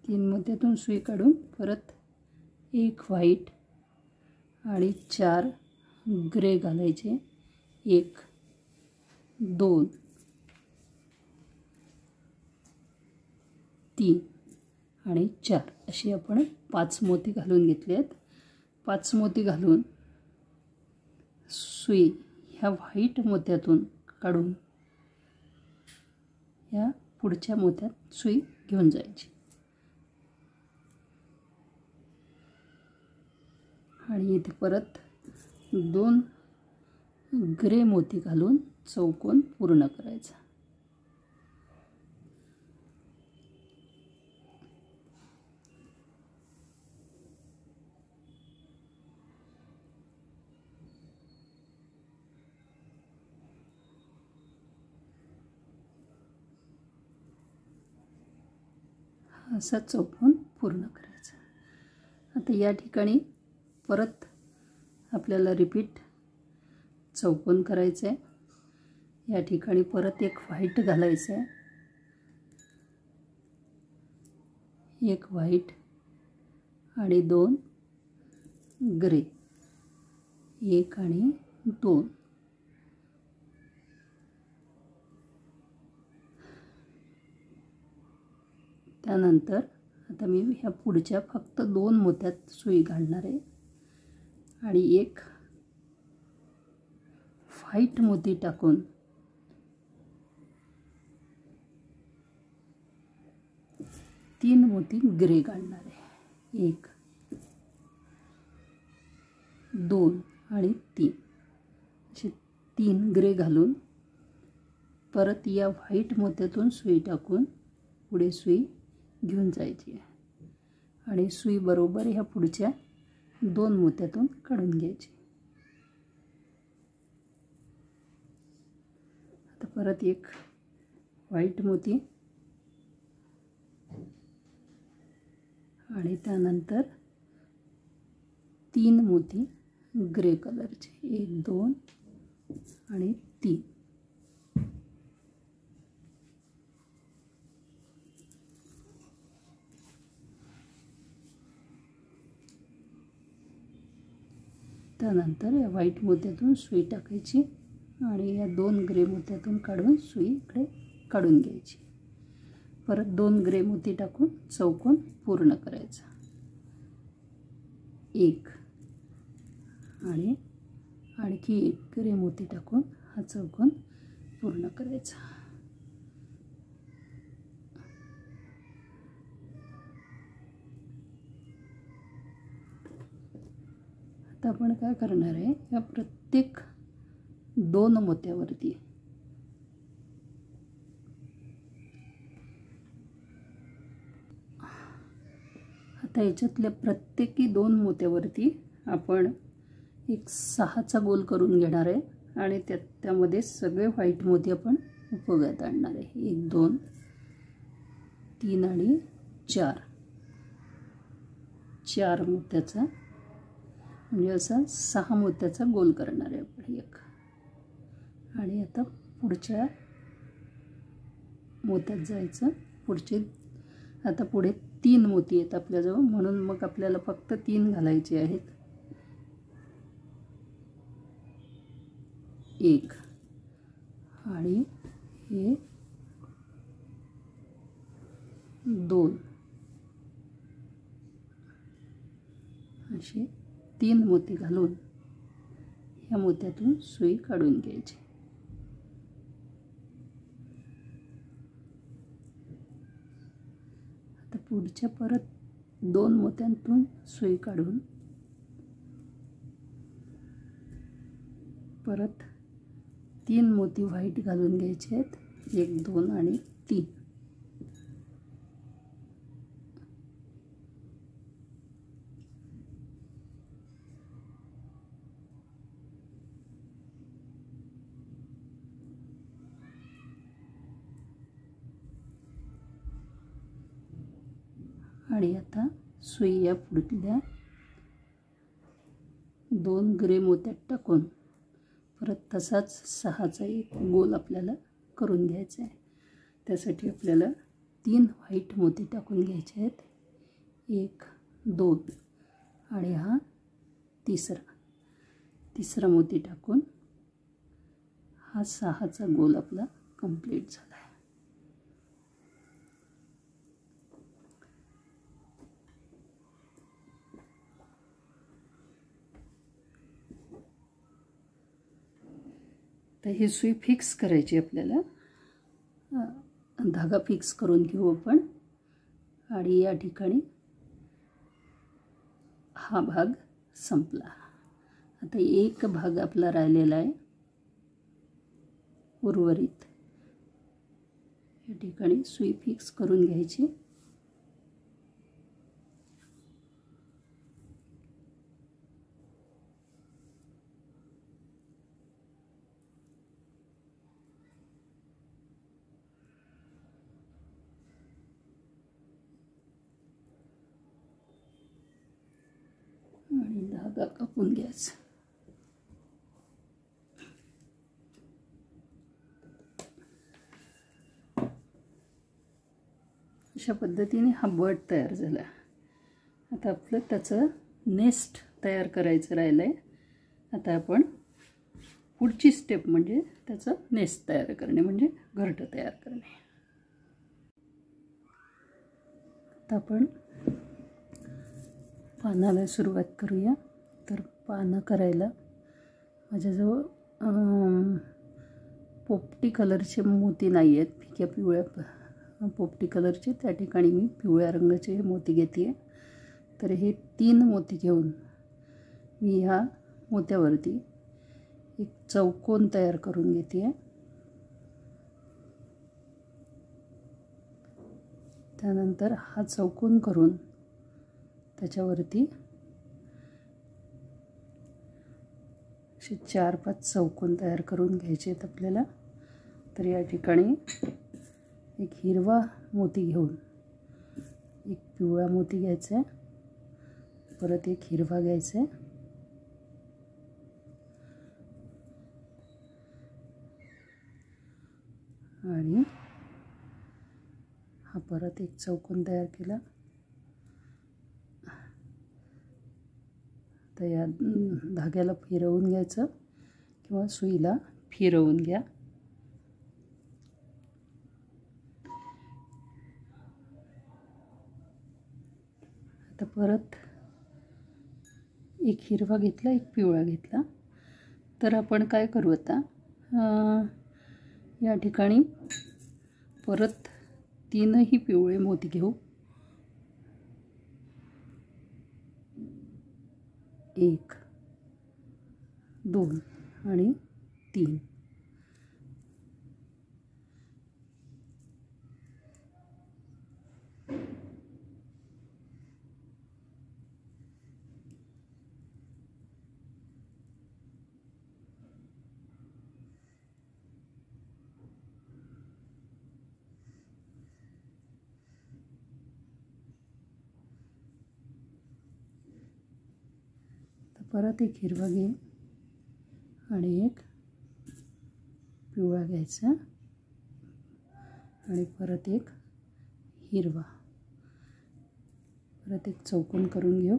तीन मोत्यातून सुई काढून परत एक व्हाईट आणि 4 ग्रे घालायचे. 1 2 3 आणि 4 अशी आपण 5 मोती घालून घेतले आहेत. 5 मोती घालून सुई ह्या व्हाईट मोत्यातून काढून ह्या पुढच्या मोत्यात सुई घेऊन जायची आणि इथे परत 2 ग्रे मोती घालून चौकोन पूर्ण करायचा. असा चौकोन पूर्ण करायचा। आता या ठिकाणी परत आपल्याला रिपीट चौकोन करायचं आहे। या ठिकाणी परत एक व्हाईट घालायचं आहे, एक व्हाईट आणि 2 ग्रे, 1 आणि 2। त्यानंतर आता मी ह्या पुढच्या फक्त 2 मोत्यात सुई घालणार आहे आणि एक व्हाईट मोती टाकून तीन मोती ग्रे काढणार आहे। 1 2 आणि 3 असे 3 ग्रे घालून परत या व्हाईट मोत्यातून सुई टाकून पुढे सुई घेऊन जायची आहे आणि सुई बरोबर ह्या पुढच्या 2 मोत्यातून काढून घ्यायची। आता परत एक व्हाईट मोती आणि त्यानंतर 3 मोती ग्रे कलरचे, 1 2 आणि 3। त्यानंतर या व्हाईट मोत्यातून सुई टाकायची आणि या 2 ग्रे मोत्यातून काढून सुई इकडे काढून घ्यायची। परत 2 ग्रे मोती टाकून चौकोन पूर्ण करायचा, 1 आणि आणखी 1 ग्रे मोती टाकून हा चौकोन पूर्ण करायचा। आता आपण काय करणार आहे, या प्रत्येक 2 मोत्यावरती आता याच्यातल्या प्रत्येकी 2 मोत्यावरती आपण एक 6चा गोल करून घेणार आहे आणि त्यामध्ये सगळे व्हाईट मोती आपण उपयोगात आणणार आहे। 1 2 3 आणि 4 मोत्याचा म्हणजे असा 6 मोत्याचा गोल करणार आहे आपण एक। आणि आता पुढच्या मोत्यात जायचं। आता पुढे 3 मोती आहेत आपल्याजवळ, म्हणून मग आपल्याला फक्त 3 घालायचे आहेत। 1 आणि हे 2 असे 3 मोती घालून ह्या मोत्यातून सुई काढून घ्यायची। आता पुढच्या परत 2 मोत्यांतून सुई काढून परत 3 मोती व्हाईट घालून घ्यायचे आहेत, 1 2 आणि 3। आणि आता सुई या पुढल्या 2 ग्रे मोत्यात टाकून परत तसाच 6चा एक गोल आपल्याला करून घ्यायचा आहे। त्यासाठी आपल्याला 3 व्हाईट मोती टाकून घ्यायचे आहेत, 1 2 आणि हा तिसरा मोती टाकून हा 6चा गोल आपला कंप्लीट झाला आहे। तर ही सुई फिक्स करायची आपल्याला, धागा फिक्स करून घेऊ आपण। आणि या ठिकाणी हा भाग संपला। आता एक भाग आपला राहिलेला आहे उर्वरित। या ठिकाणी सुई फिक्स करून घ्यायची। धागा कापून घ्यायचा. अशा पद्धतीने हा बट तयार झाला. आता आपलं त्याचं नेस्ट तयार करायचं राहिलं आहे. आता आपण पुढची स्टेप म्हणजे त्याचं नेस्ट तयार करणे, म्हणजे घरटं तयार करणे. आता आपण पानाला सुरुवात करूया. तर पानं करायला माझ्याजवळ पोपटी कलरचे मोती नाही आहेत, फिक्या पिवळ्या पोपटी कलरचे. त्या ठिकाणी मी पिवळ्या रंगाचे मोती घेते आहे. तर हे 3 मोती घेऊन मी ह्या मोत्यावरती एक चौकोन तयार करून घेते आहे. त्यानंतर हा चौकोन करून त्याच्यावरती असे 4-5 चौकोन तयार करून घ्यायचे आहेत आपल्याला. तर या ठिकाणी एक हिरवा मोती घेऊन एक पिवळा मोती घ्यायचा आहे, परत एक हिरवा घ्यायचा आहे, आणि हा परत एक चौकोन तयार केला. तर या धाग्याला फिरवून घ्यायचं किंवा सुईला फिरवून घ्या. आता परत एक हिरवा घेतला, एक पिवळा घेतला. तर आपण काय करू आता, या ठिकाणी परत 3ही पिवळे मोती घेऊ. 1, 2 आणि 3. परत एक हिरवा घे आणि एक पिवळा घ्यायचा आणि परत एक हिरवा. परत एक चौकोन करून घेऊ.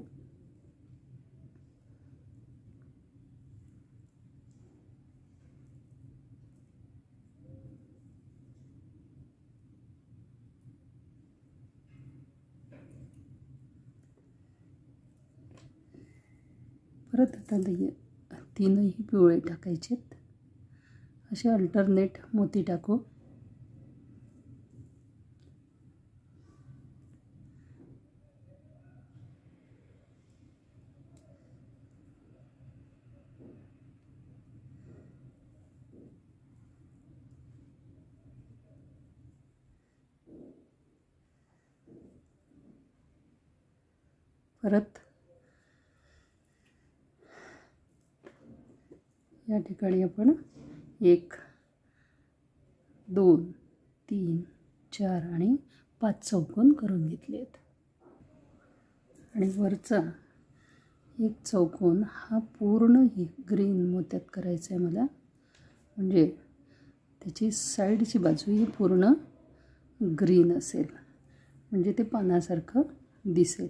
परत आता 3ही पिवळे टाकायचेत. असे अल्टरनेट मोती टाकू. परत या ठिकाणी आपण 1, 2, 3, 4 आणि 5 चौकोन करून घेतले आहेत. आणि वरचा एक चौकोन हा पूर्ण ग्रीन मोत्यात करायचा आहे मला, म्हणजे त्याची साईडची बाजू ही पूर्ण ग्रीन असेल, म्हणजे ते पानासारखं दिसेल.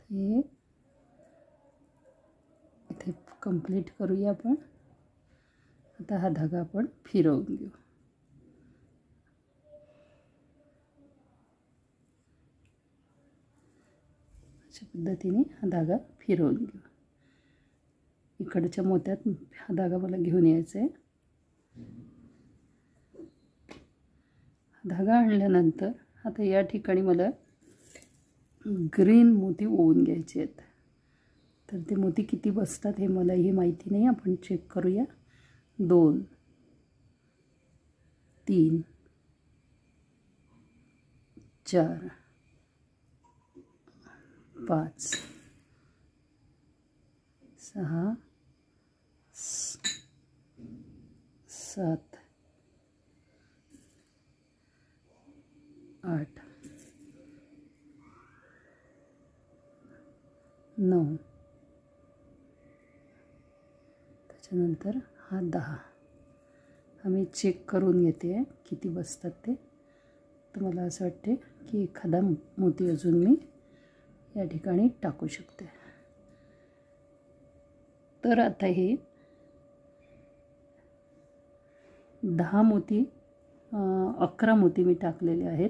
हे इथे कंप्लीट करूया आपण. आता हा धागा आपण फिरवून घेऊ. अशा पद्धतीने हा धागा फिरवून घेऊ. इकडच्या मोत्यात हा धागा मला घेऊन यायचा आहे. धागा आणल्यानंतर आता या ठिकाणी मला ग्रीन मोती ओवून घ्यायचे आहेत. तर ते मोती किती बसतात हे मलाही माहिती नाही, आपण चेक करूया. 2, 3, 4, 5, 6, 7, 8, 9, त्याच्यानंतर हा 10. हा मी चेक करून घेते आहे किती बसतात ते. तर मला असं वाटते की एखादा मोती अजून मी या ठिकाणी टाकू शकते. तर आता हे 10 मोती 11 मोती मी टाकलेले आहेत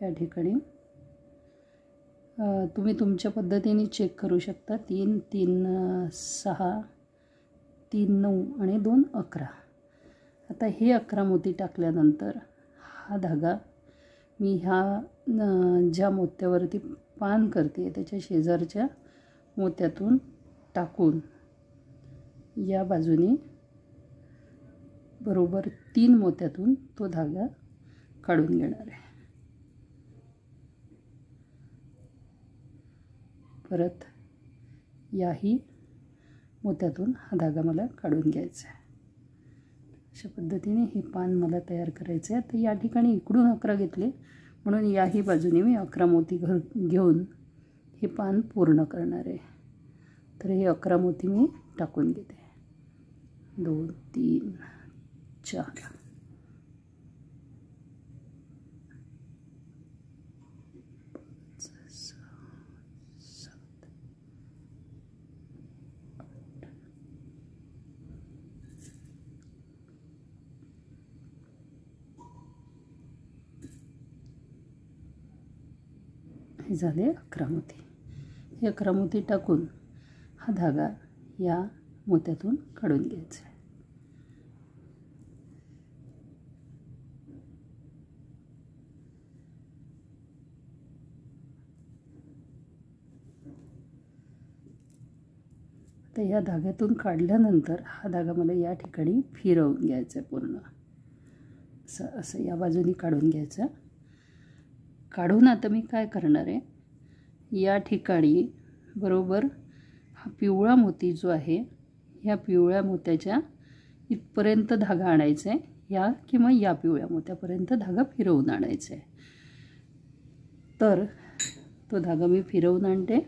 या ठिकाणी. तुम्ही तुमच्या पद्धतीने चेक करू शकता. 3, 3, 6, 3, 9 आणि 2, 11. आता हे 11 मोती टाकल्यानंतर हा धागा मी ह्या ज्या मोत्यावरती पान करते त्याच्या शेजारच्या मोत्यातून टाकून या बाजूने बरोबर 3 मोत्यातून तो धागा काढून घेणार आहे. परत याही मोत्यातून हा धागा मला काढून घ्यायचा आहे. अशा पद्धतीने हे पान मला तयार करायचं आहे. तर या ठिकाणी इकडून 11 घेतले म्हणून याही बाजूने मी 11 मोती घेऊन हे पान पूर्ण करणार आहे. तर हे 11 मोती मी टाकून घेते. 2, 3, 4, 5, 6, 7, 8. हे झाले 11 मोती. हे 11 मोती टाकून हा धागा या मोत्यातून काढून घ्यायचा आहे. तर या धाग्यातून काढल्यानंतर हा धागा मला या ठिकाणी फिरवून घ्यायचा आहे पूर्ण. असं या बाजूने काढून घ्यायचं. काढून आता मी काय करणार आहे, या ठिकाणी बरोबर हा पिवळा मोती जो आहे ह्या पिवळ्या मोत्याच्या इथपर्यंत धागा आणायचा आहे. या किंवा या पिवळ्या मोत्यापर्यंत धागा फिरवून आणायचा आहे. तर तो धागा मी फिरवून आणते.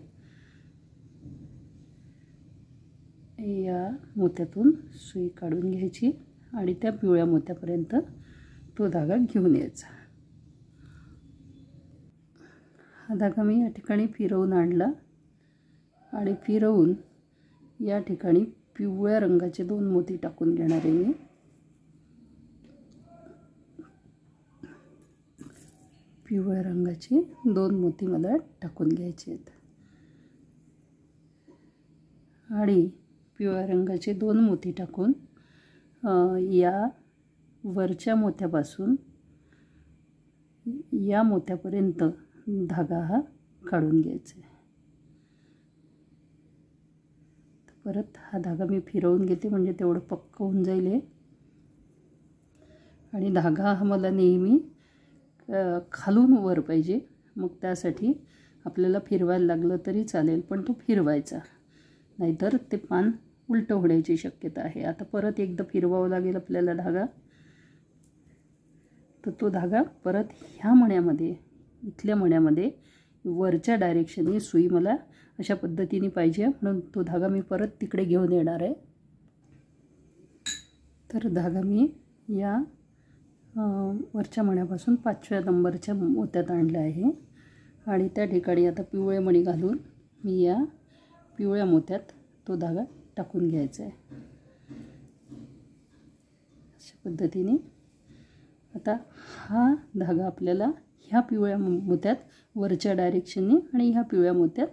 या मोत्यातून सुई काढून घ्यायची आणि त्या पिवळ्या मोत्यापर्यंत तो धागा घेऊन यायचा. हा धागा मी या ठिकाणी फिरवून आणला आणि फिरवून या ठिकाणी पिवळ्या रंगाचे 2 मोती टाकून घेणार आहे मी. पिवळ्या रंगाचे 2 मोती मला टाकून घ्यायचे आहेत आणि पिवळ्या रंगाचे 2 मोती टाकून या वरच्या मोत्यापासून या मोत्यापर्यंत धागा हा काढून घ्यायचा आहे. परत हा धागा मी फिरवून घेते म्हणजे तेवढं पक्क होऊन जाईल हे. आणि धागा हा मला नेहमी खालून वर पाहिजे. मग त्यासाठी आपल्याला फिरवायला लागलं तरी चालेल पण तो फिरवायचा, नाहीतर ते पान उलटं होण्याची शक्यता आहे. आता परत एकदा फिरवावं लागेल आपल्याला धागा. तर तो धागा परत ह्या मण्यामध्ये इथल्या मण्यामध्ये वरच्या डायरेक्शनने सुई मला अशा पद्धतीने पाहिजे म्हणून तो धागा मी परत तिकडे घेऊन येणार आहे. तर धागा मी या वरच्या मण्यापासून 5व्या नंबरच्या मोत्यात आणला आहे आणि त्या ठिकाणी आता पिवळे मणी घालून मी या पिवळ्या मोत्यात तो धागा टाकून घ्यायचा आहे. अशा पद्धतीने आता हा धागा आपल्याला ह्या पिवळ्या मोत्यात वरच्या डायरेक्शनने आणि ह्या पिवळ्या मोत्यात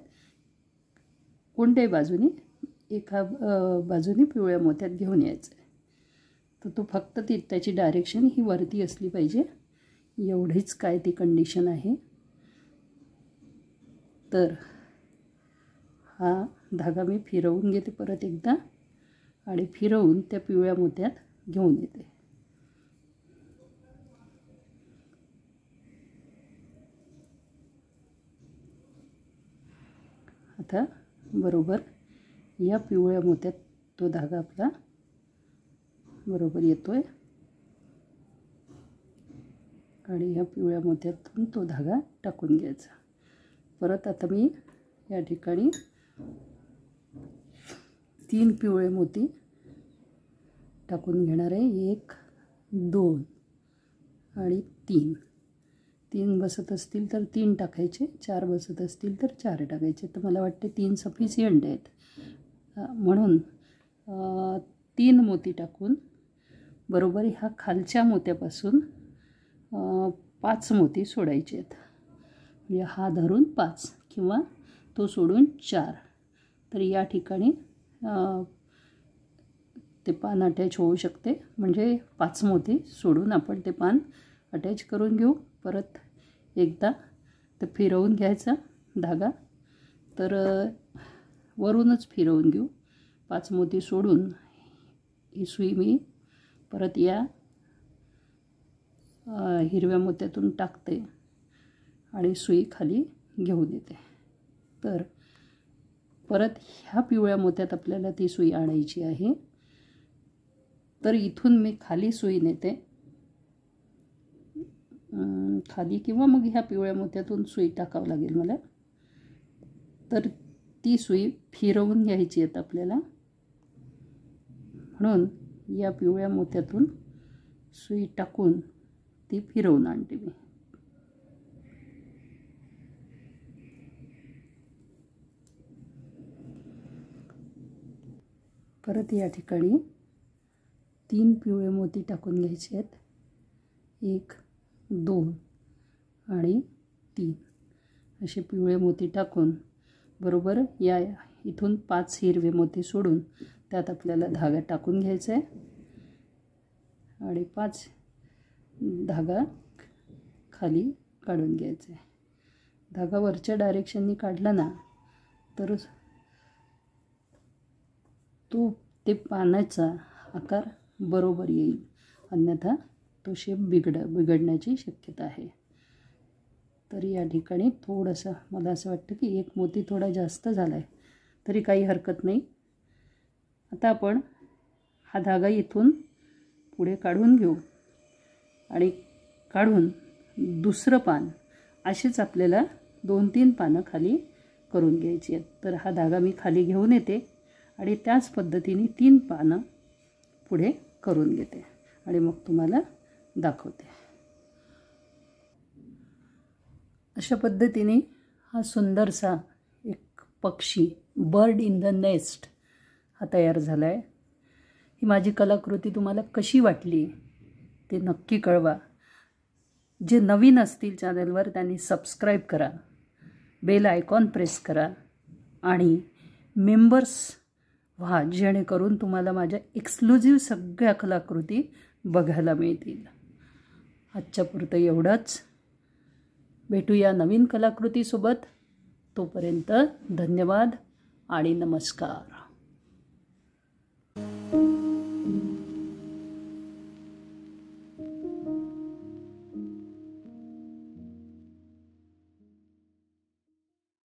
कोणत्याही बाजूने एका बाजूने पिवळ्या मोत्यात घेऊन यायचं आहे. तर तो फक्त त्याची डायरेक्शन ही वरती असली पाहिजे, एवढीच काय ती कंडिशन आहे. तर हा धागा मी फिरवून घेते परत एकदा आणि फिरवून त्या पिवळ्या मोत्यात घेऊन येते. आता बरोबर या पिवळ्या मोत्यात तो धागा आपला बरोबर येतोय आणि ह्या पिवळ्या मोत्यातून तो धागा टाकून घ्यायचा. परत आता मी या ठिकाणी तीन पिवळे मोती टाकून घेणार आहे. 1 2 आणि 3. 3 बसत असतील तर 3 टाकायचे, 4 बसत असतील तर 4 टाकायचे. तर मला वाटते 3 सफिशियंट आहेत, म्हणून 3 मोती टाकून बरोबर ह्या खालच्या मोत्यापासून 5 मोती सोडायचे आहेत. म्हणजे हा धरून 5 किंवा तो सोडून 4. तर या ठिकाणी ते पान अटॅच होऊ शकते. म्हणजे 5 मोती सोडून आपण ते पान अटॅच करून घेऊ. परत एकदा ते फिरवून घ्यायचा धागा. तर वरूनच फिरवून घेऊ. 5 मोती सोडून ही सुई मी परत या हिरव्या मोत्यातून टाकते आणि सुई खाली घेऊन येते. तर परत ह्या पिवळ्या मोत्यात आपल्याला ती सुई आणायची आहे. तर इथून मी खाली सुई नेते, खाली किंवा मग ह्या पिवळ्या मोत्यातून सुई टाकावं लागेल मला. तर ती सुई फिरवून घ्यायची आहे आपल्याला, म्हणून या पिवळ्या मोत्यातून सुई टाकून ती फिरवून आणते मी. परत या ठिकाणी 3 पिवळे मोती टाकून घ्यायचे आहेत. 1 2 आणि 3 असे पिवळे मोती टाकून बरोबर या इथून 5 हिरवे मोती सोडून त्यात आपल्याला धागा टाकून घ्यायचा आहे आणि 5 धागा खाली काढून घ्यायचा आहे. धागा वरच्या डायरेक्शननी काढला ना तर तो ते पानाचा आकार बरोबर येईल, अन्यथा तो शेप बिघडण्याची शक्यता आहे. तर या ठिकाणी थोडंसं मला असं वाटतं की 1 मोती थोडा जास्त झाला आहे, तरी काही हरकत नाही. आता आपण हा धागा इथून पुढे काढून घेऊ आणि काढून दुसरं पान अशीच आपल्याला 2-3 पानं खाली करून घ्यायची आहेत. तर हा धागा मी खाली घेऊन येते आणि त्याच पद्धतीने 3 पानं पुढे करून घेते आणि मग तुम्हाला दाखवते. अशा पद्धतीने हा सुंदरसा एक पक्षी, बर्ड इन द नेस्ट, हा तयार झाला आहे. ही माझी कलाकृती तुम्हाला कशी वाटली ते नक्की कळवा. जे नवीन असतील चॅनलवर त्यांनी सबस्क्राईब करा, बेल आयकॉन प्रेस करा आणि मेंबर्स व्हा, जेणेकरून तुम्हाला माझ्या एक्सक्लुझिव्ह सगळ्या कलाकृती बघायला मिळतील. आजच्यापुरतं एवढंच. भेटूया नवीन कलाकृतीसोबत. तोपर्यंत धन्यवाद आणि नमस्कार.